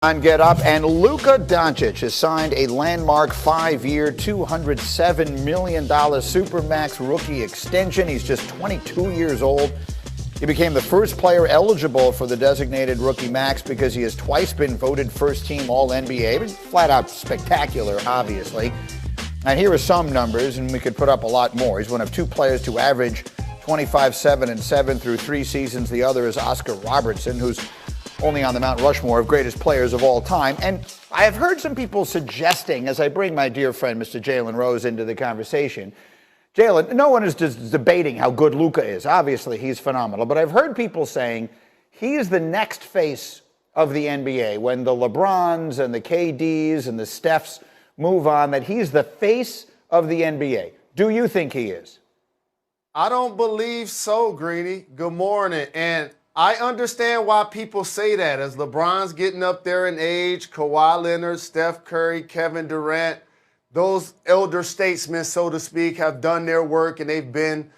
On Get Up, and Luka Doncic has signed a landmark 5-year, $207 million Supermax rookie extension. He's just 22 years old. He became the first player eligible for the designated rookie max because he has twice been voted first-team All-NBA. Flat out spectacular, obviously. And here are some numbers, and we could put up a lot more. He's one of two players to average 25, 7, and 7 through 3 seasons. The other is Oscar Robertson, who's only on the Mount Rushmore of greatest players of all time. And I have heard some people suggesting, as I bring my dear friend, Mr. Jalen Rose, into the conversation, Jalen, no one is just debating how good Luka is. Obviously, he's phenomenal. But I've heard people saying he is the next face of the NBA. When the LeBrons and the KDs and the Stephs move on, that he's the face of the NBA. Do you think he is? I don't believe so, Greeny. Good morning. And I understand why people say that. As LeBron's getting up there in age, Kawhi Leonard, Steph Curry, Kevin Durant, those elder statesmen, so to speak, have done their work and they've been,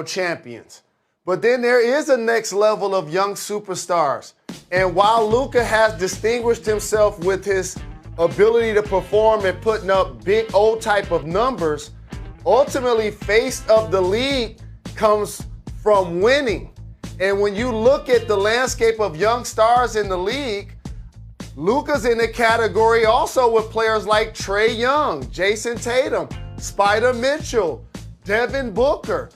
champions. But then there is a next level of young superstars. And while Luka has distinguished himself with his ability to perform and putting up big old type of numbers, ultimately face of the league comes from winning. And when you look at the landscape of young stars in the league, Luka's in the category also with players like Trae Young, Jason Tatum, Spider Mitchell, Devin Booker.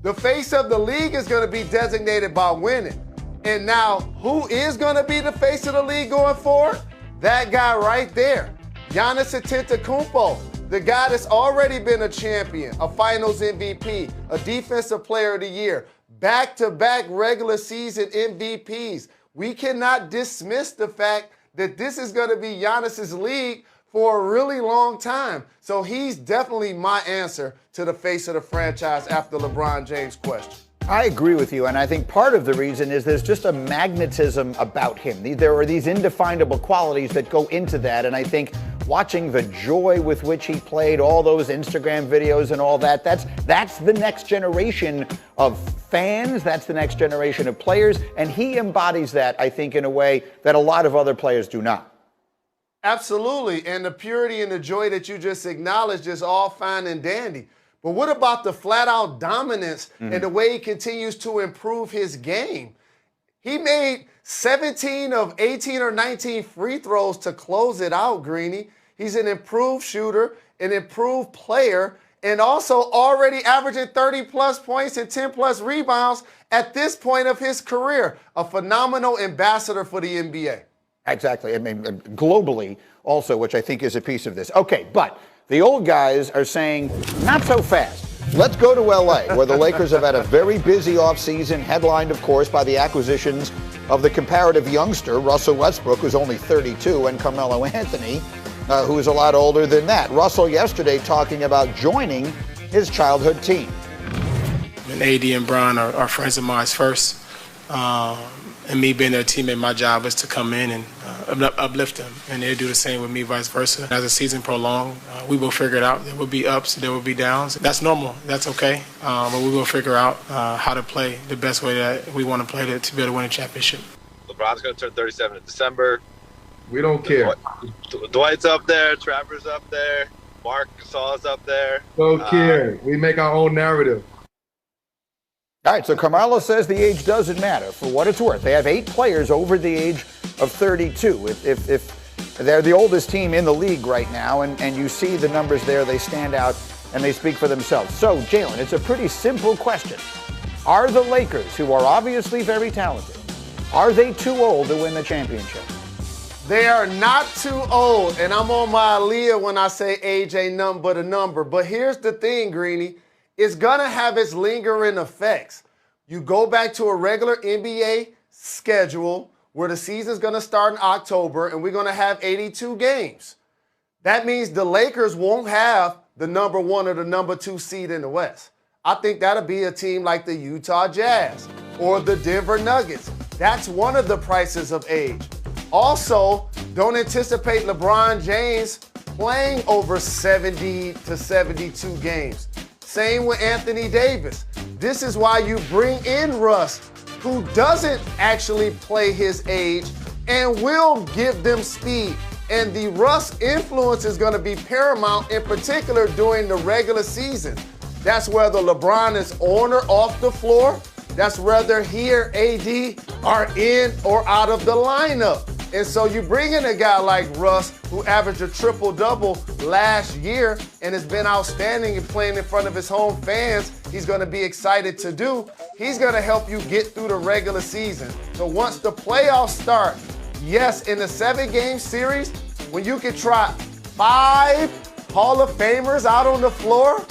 The face of the league is going to be designated by winning. And now, who is going to be the face of the league going forward? That guy right there, Giannis Antetokounmpo, the guy that's already been a champion, a finals MVP, a defensive player of the year, back-to-back regular season MVPs. We cannot dismiss the fact that this is going to be Giannis's league for a really long time. So he's definitely my answer to the face of the franchise after LeBron James' question. I agree with you, and I think part of the reason is there's just a magnetism about him. There are these indefinable qualities that go into that, and I think watching the joy with which he played, all those Instagram videos and all that, that's the next generation of fans, that's the next generation of players, and he embodies that, I think, in a way that a lot of other players do not. Absolutely, and the purity and the joy that you just acknowledged is all fine and dandy. But what about the flat-out dominance and the way he continues to improve his game? He made 17 of 18 or 19 free throws to close it out, Greeny. He's an improved shooter, an improved player, and also already averaging 30-plus points and 10-plus rebounds at this point of his career. A phenomenal ambassador for the NBA. Exactly. I mean, globally also, which I think is a piece of this. Okay, but the old guys are saying, not so fast. Let's go to L.A., where the Lakers have had a very busy offseason, headlined, of course, by the acquisitions of the comparative youngster, Russell Westbrook, who's only 32, and Carmelo Anthony, who is a lot older than that. Russell yesterday talking about joining his childhood team. And AD and Bron are friends of mine first. And me being their teammate, my job is to come in and uplift them. And they do the same with me, vice versa. As the season prolongs, we will figure it out. There will be ups, there will be downs. That's normal. That's okay. But we will figure out how to play the best way that we want to play to be able to win a championship. LeBron's going to turn 37 in December. We don't care. Dwight's up there. Trevor's up there. Mark Gasol's up there. Don't care. We make our own narrative. All right, so Carmelo says the age doesn't matter. For what it's worth, they have 8 players over the age of 32. If they're the oldest team in the league right now, and you see the numbers there, they stand out and they speak for themselves. So, Jalen, it's a pretty simple question. Are the Lakers, who are obviously very talented, are they too old to win the championship? They are not too old, and I'm on my Aaliyah when I say age ain't nothing but a number. But here's the thing, Greeny. It's going to have its lingering effects. You go back to a regular NBA schedule where the season's going to start in October and we're going to have 82 games. That means the Lakers won't have the number 1 or the number 2 seed in the West. I think that'll be a team like the Utah Jazz or the Denver Nuggets. That's one of the prices of age. Also, don't anticipate LeBron James playing over 70 to 72 games. Same with Anthony Davis. This is why you bring in Russ, who doesn't actually play his age and will give them speed. And the Russ influence is going to be paramount, in particular during the regular season. That's whether LeBron is on or off the floor. That's whether he or AD are in or out of the lineup. And so you bring in a guy like Russ, who averaged a triple-double last year and has been outstanding in playing in front of his home fans. He's going to be excited to do. He's going to help you get through the regular season. So once the playoffs start, yes, in the 7-game series, when you can try 5 Hall of Famers out on the floor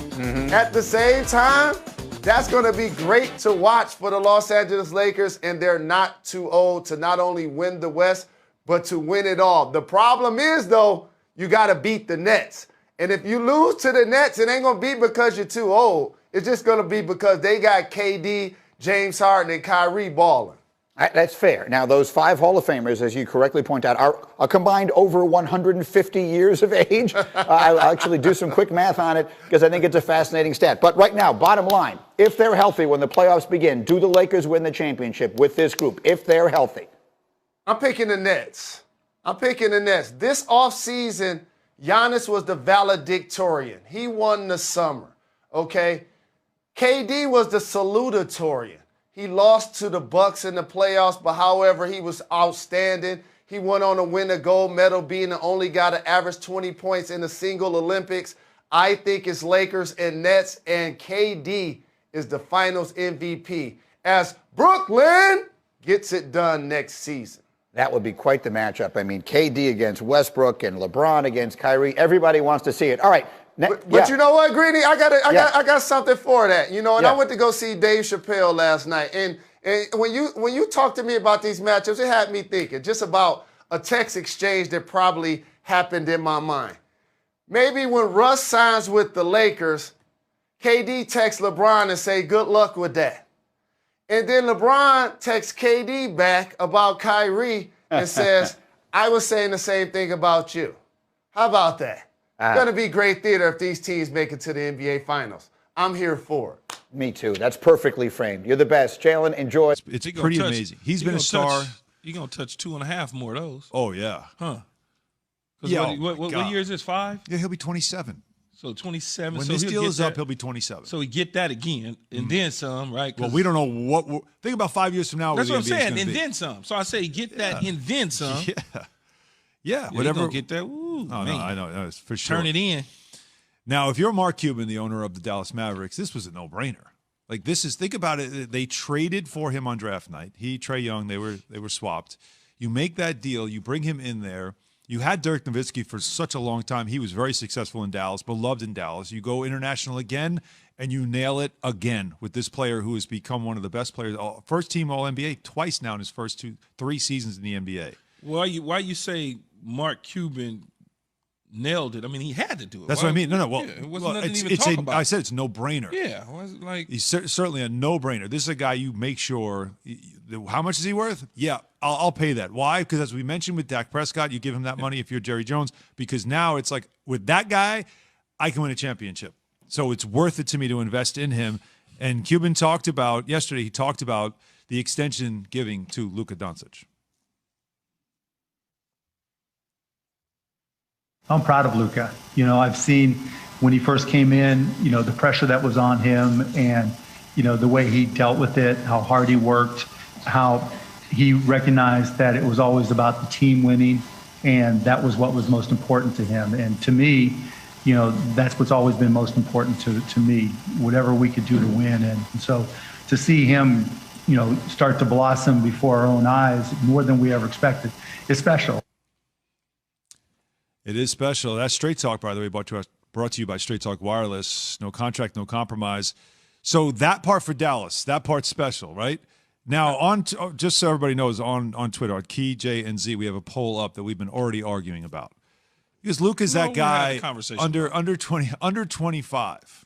at the same time, that's going to be great to watch for the Los Angeles Lakers, and they're not too old to not only win the West, but to win it all. The problem is, though, you got to beat the Nets. And if you lose to the Nets, it ain't going to be because you're too old. It's just going to be because they got KD, James Harden, and Kyrie balling. That's fair. Now, those 5 Hall of Famers, as you correctly point out, are a combined over 150 years of age. I'll actually do some quick math on it because I think it's a fascinating stat. But right now, bottom line, if they're healthy when the playoffs begin, do the Lakers win the championship with this group, if they're healthy? I'm picking the Nets. This offseason, Giannis was the valedictorian. He won the summer, okay? KD was the salutatorian. He lost to the Bucks in the playoffs, but however, he was outstanding. He went on to win a gold medal, being the only guy to average 20 points in a single Olympics. I think it's Lakers and Nets, and KD is the finals MVP as Brooklyn gets it done next season. That would be quite the matchup. I mean, KD against Westbrook and LeBron against Kyrie. Everybody wants to see it. All right. But you know what, Greeny? I got something for that. You know, and I went to go see Dave Chappelle last night. And when you talk to me about these matchups, it had me thinking just about a text exchange that probably happened in my mind. Maybe when Russ signs with the Lakers, KD texts LeBron and say, good luck with that. And then LeBron texts KD back about Kyrie and says, I was saying the same thing about you. How about that? It's going to be great theater if these teams make it to the NBA Finals. I'm here for it. Me too. That's perfectly framed. You're the best. Jalen, enjoy. It's pretty amazing. He's been a star. You're going to touch 2.5 more of those. Oh, yeah. Huh. Yeah, what year is this, 5? Yeah, he'll be 27. So 27. When so this deal is up, he'll be 27. So he get that again, and then some, right? Well, we don't know what – think about 5 years from now. That's what I'm saying, and then some. So I say get that and then some. Yeah, whatever. Get that. Ooh, no, I know. No, for sure. Turn it in. Now, if you're Mark Cuban, the owner of the Dallas Mavericks, this was a no-brainer. Like, this is – think about it. They traded for him on draft night. Trae Young, they were swapped. You make that deal. You bring him in there. You had Dirk Nowitzki for such a long time. He was very successful in Dallas, beloved in Dallas. You go international again, and you nail it again with this player who has become one of the best players. First-team All-NBA twice now in his first 3 seasons in the NBA. Why you say Mark Cuban nailed it? I mean, he had to do it. That's what I mean. No. Well, it wasn't nothing to even talk about. I said it's no-brainer. Yeah, he's certainly a no-brainer. This is a guy you make sure. How much is he worth? Yeah, I'll pay that. Why? Because as we mentioned with Dak Prescott, you give him that money if you're Jerry Jones. Because now it's like with that guy, I can win a championship. So it's worth it to me to invest in him. And Cuban talked about yesterday. He talked about the extension giving to Luka Doncic. I'm proud of Luka. You know, I've seen when he first came in, you know, the pressure that was on him and, you know, the way he dealt with it, how hard he worked, how he recognized that it was always about the team winning, and that was what was most important to him. And to me, you know, that's what's always been most important to me, whatever we could do to win. And so to see him, you know, start to blossom before our own eyes more than we ever expected is special. It is special. That's Straight Talk, by the way, brought to you by Straight Talk Wireless. No contract, no compromise. So that part for Dallas, that part's special, right? Now, just so everybody knows, on Twitter, on Key, J, and Z, we have a poll up that we've been already arguing about. Because Luke is that guy under 25.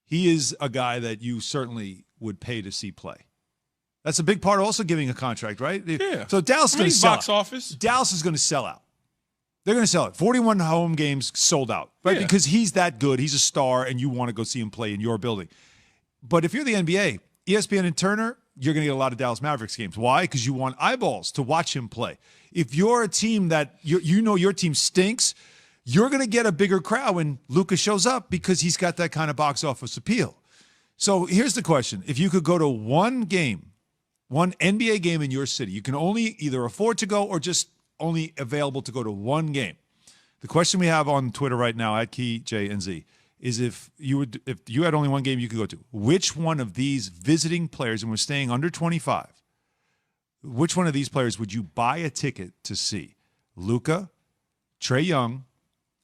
He is a guy that you certainly would pay to see play. That's a big part of also giving a contract, right? Yeah. So Dallas is going to sell box office. Dallas is going to sell out. They're going to sell it. 41 home games sold out, right? Yeah. Because he's that good. He's a star, and you want to go see him play in your building. But if you're the NBA, ESPN and Turner, you're going to get a lot of Dallas Mavericks games. Why? Because you want eyeballs to watch him play. If you're a team that you know your team stinks, you're going to get a bigger crowd when Luka shows up because he's got that kind of box office appeal. So here's the question. If you could go to one game, one NBA game in your city, you can only either afford to go or just only available to go to one game. The question we have on Twitter right now at KeyJNZ is if you had only one game you could go to, which one of these visiting players, and we're staying under 25, which one of these players would you buy a ticket to see? Luka, Trae Young,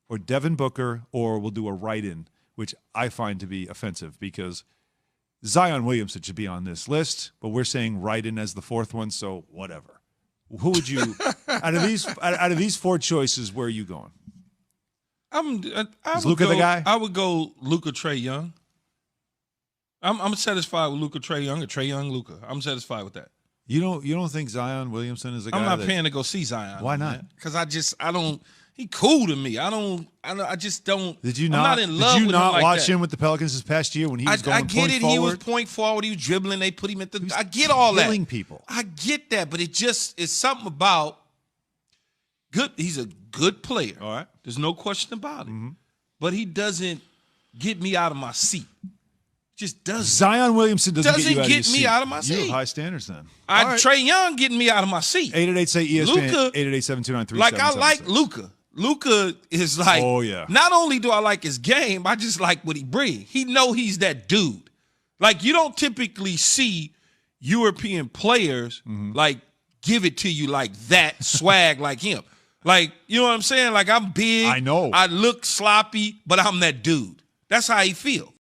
or Devin Booker, or we'll do a write-in, which I find to be offensive because Zion Williamson should be on this list, but we're saying write-in as the fourth one, so whatever. Who would you out of these four choices? Where are you going? Is Luka the guy? I would go Luka, Trae Young. I'm satisfied with Luka, Trae Young, or Trae Young, Luka. I'm satisfied with that. You don't think Zion Williamson is a guy? I'm not paying to go see Zion. Why not? Because I don't. He cool to me. I just don't. Did you I'm not? not in love Did you with not him like watch that. him with the Pelicans this past year when he was going I point get it. forward? He was point forward. He was dribbling. They put him at the. I get all that. Killing people. I get that, but it's something about good. He's a good player. All right. There's no question about it. Mm-hmm. But he doesn't get me out of my seat. Just doesn't. Zion Williamson doesn't get you out of your me seat. out of my You seat. have high standards then. All right. Trae Young getting me out of my seat. 888 say ESPN. Luka, 888-729-3776. like I like Luka. Luka is like. Oh yeah. Not only do I like his game, I just like what he brings. He know he's that dude. Like you don't typically see European players like give it to you like that swag like him. Like, you know what I'm saying? Like I'm big. I know. I look sloppy, but I'm that dude. That's how he feel.